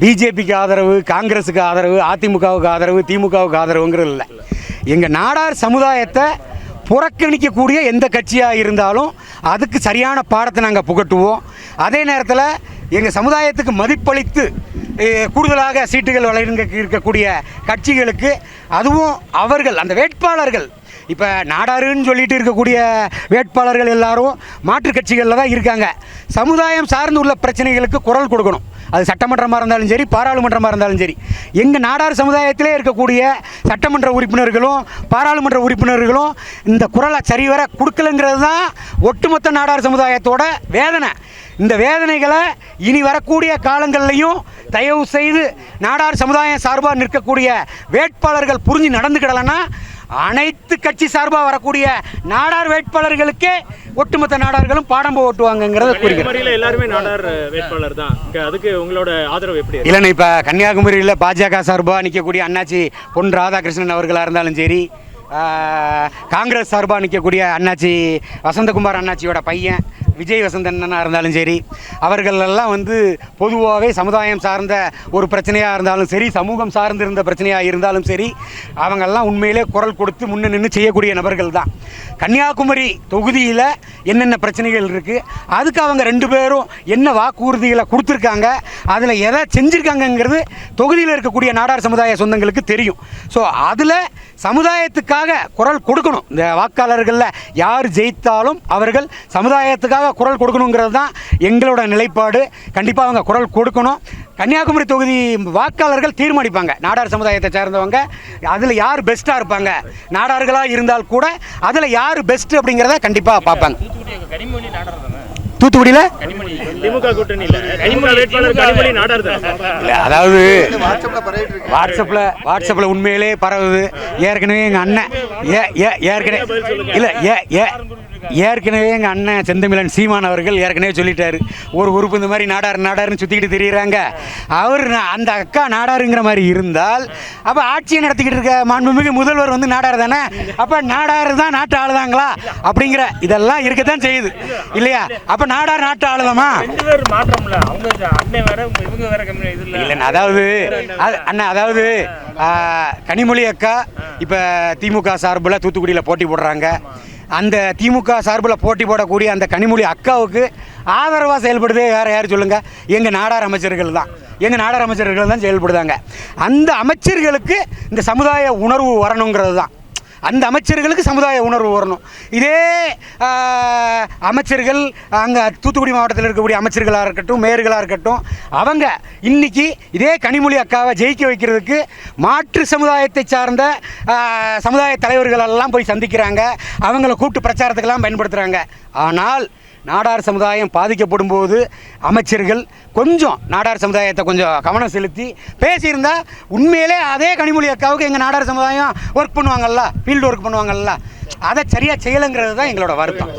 பிஜேபிக்கு ஆதரவு, காங்கிரஸுக்கு ஆதரவு, அதிமுகவுக்கு ஆதரவு, திமுகவுக்கு ஆதரவுங்கிறது இல்லை. எங்கள் நாடார் சமுதாயத்தை புறக்கணிக்கக்கூடிய எந்த கட்சியாக இருந்தாலும் அதுக்கு சரியான பாடத்தை நாங்கள் புகட்டுவோம். அதே நேரத்தில் எங்கள் சமுதாயத்துக்கு மதிப்பளித்து கூடுதலாக சீட்டுகள் வழங்க இருக்கக்கூடிய கட்சிகளுக்கு, அதுவும் அவர்கள் அந்த வேட்பாளர்கள், இப்போ நாடாருன்னு சொல்லிட்டு இருக்கக்கூடிய வேட்பாளர்கள் எல்லாரும் மாற்றுக் கட்சிகளில் தான் இருக்காங்க. சமுதாயம் சார்ந்து உள்ள பிரச்சனைகளுக்கு குரல் கொடுக்கணும். அது சட்டமன்றமாக இருந்தாலும் சரி, பாராளுமன்றமாக இருந்தாலும் சரி. எங்கள் நாடார் சமுதாயத்திலே இருக்கக்கூடிய சட்டமன்ற உறுப்பினர்களும் பாராளுமன்ற உறுப்பினர்களும் இந்த குரலை சரிவர கொடுக்கலங்கிறது தான் ஒட்டுமொத்த நாடார் சமுதாயத்தோட வேதனை. இந்த வேதனைகளை இனி வரக்கூடிய காலங்கள்லையும் தயவு செய்து நாடார் சமுதாயம் சார்பாக நிற்கக்கூடிய வேட்பாளர்கள் புரிஞ்சு நடந்துக்கிடலைன்னா அனைத்து கட்சி சார்பாக வரக்கூடிய நாடார் வேட்பாளர்களுக்கே ஒட்டுமொத்த நாடார்களும் பாடம் ஓட்டுவாங்கிறத குறிக்கிறேன். எல்லாருமே நாடார் வேட்பாளர் தான். அதுக்கு உங்களோட ஆதரவு எப்படி? இல்லைன்னா இப்போ கன்னியாகுமரியில் பாஜக சார்பாக நிற்கக்கூடிய அண்ணாச்சி பொன் ராதாகிருஷ்ணன் அவர்களாக இருந்தாலும் சரி, காங்கிரஸ் சார்பாக நிற்கக்கூடிய அண்ணாச்சி வசந்தகுமார் அண்ணாச்சியோட பையன் விஜய் வசந்தண்ணனாக இருந்தாலும் சரி, அவர்களெல்லாம் பொதுவாகவே சமுதாயம் சார்ந்த ஒரு பிரச்சனையாக இருந்தாலும் சரி, சமூகம் சார்ந்து இருந்த பிரச்சனையாக இருந்தாலும் சரி, அவங்கெல்லாம் உண்மையிலே குரல் கொடுத்து முன்ன நின்று செய்யக்கூடிய நபர்கள் தான். கன்னியாகுமரி தொகுதியில் என்னென்ன பிரச்சனைகள் இருக்குது, அதுக்கு அவங்க 2 பேரும் என்ன வாக்குறுதிகளை கொடுத்துருக்காங்க, அதில் எதை செஞ்சுருக்காங்கங்கிறது தொகுதியில் இருக்கக்கூடிய நாடார் சமுதாய சொந்தங்களுக்கு தெரியும். ஸோ அதில் சமுதாயத்துக்காக குரல் கொடுக்கணும். இந்த வாக்காளர்களில் யார் ஜெயித்தாலும் அவர்கள் சமுதாயத்துக்காக குரல் கொடுக்கணுங்கிறது தான் எங்களோட நிலைப்பாடு. கண்டிப்பாக அவங்க குரல் கொடுக்கணும். கன்னியாகுமரி தொகுதி வாக்காளர்கள் தீர்மானிப்பாங்க நாடார் சமுதாயத்தை சேர்ந்தவங்க அதில் யார் பெஸ்ட்டாக இருப்பாங்க. நாடார்களாக இருந்தால் கூட அதில் யார் பெஸ்ட் அப்படிங்கிறத கண்டிப்பாக பார்ப்பாங்க. தூத்துக்குடியில் திமுக கூட்டணி நாடார் தான். அதாவது வாட்ஸ்அப்பில் உண்மையிலே பரவுது. ஏற்கனவே எங்கள் அண்ணன் ஏற்கனவே எங்கள் அண்ணன் செந்தமிழன் சீமான் அவர்கள் ஏற்கனவே சொல்லிட்டாரு, ஒரு உறுப்பு இந்த மாதிரி நாடாருன்னு சுற்றிக்கிட்டு தெரியுறாங்க. அவர் அந்த அக்கா நாடாருங்கிற மாதிரி இருந்தால் அப்போ ஆட்சியை நடத்திக்கிட்டு இருக்க மாண்புமிகு முதல்வர் நாடார் தானே, அப்போ நாடாரு தான் நாட்டு ஆளுதாங்களா அப்படிங்கிற இதெல்லாம் இருக்கத்தான் செய்யுது இல்லையா? அப்போ நாடார் நாட்டு ஆளுதாமா? இல்லைண்ணா, அதாவது கனிமொழி அக்கா இப்போ திமுக சார்பில் தூத்துக்குடியில் போட்டி போடுறாங்க. அந்த திமுக சார்பில் போட்டி போடக்கூடிய அந்த கனிமொழி அக்காவுக்கு ஆதரவாக செயல்படுதே யார் சொல்லுங்கள்? எங்கள் நாடார் அமைச்சர்கள் தான் செயல்படுதாங்க. அந்த அமைச்சர்களுக்கு இந்த சமுதாய உணர்வு வரணுங்கிறது தான். அந்த அமைச்சர்களுக்கு சமுதாய உணர்வு வரணும். இதே அமைச்சர்கள் அங்கே தூத்துக்குடி மாவட்டத்தில் இருக்கக்கூடிய அமைச்சர்களாக இருக்கட்டும், மேயர்களாக இருக்கட்டும், அவங்க இன்னைக்கு இதே கனிமொழி அக்காவை ஜெயிக்க வைக்கிறதுக்கு மாற்று சமுதாயத்தை சார்ந்த சமுதாய தலைவர்களெல்லாம் போய் சந்திக்கிறாங்க, அவங்கள கூப்பிட்டு பிரச்சாரத்துக்கெல்லாம் பயன்படுத்துகிறாங்க. ஆனால் நாடார் சமுதாயம் பாதிக்கப்படும் போது அமைச்சர்கள் கொஞ்சம் நாடார் சமுதாயத்தை கொஞ்சம் கவனம் செலுத்தி பேசியிருந்தா உண்மையிலே அதே கனிமொழி அக்காவுக்கு எங்கள் நாடார் சமுதாயம் ஒர்க் பண்ணுவாங்கல்ல, ஃபீல்டு ஒர்க் பண்ணுவாங்கல்ல, அதை சரியாக செய்யலைங்கிறது தான் எங்களோட வருத்தம்.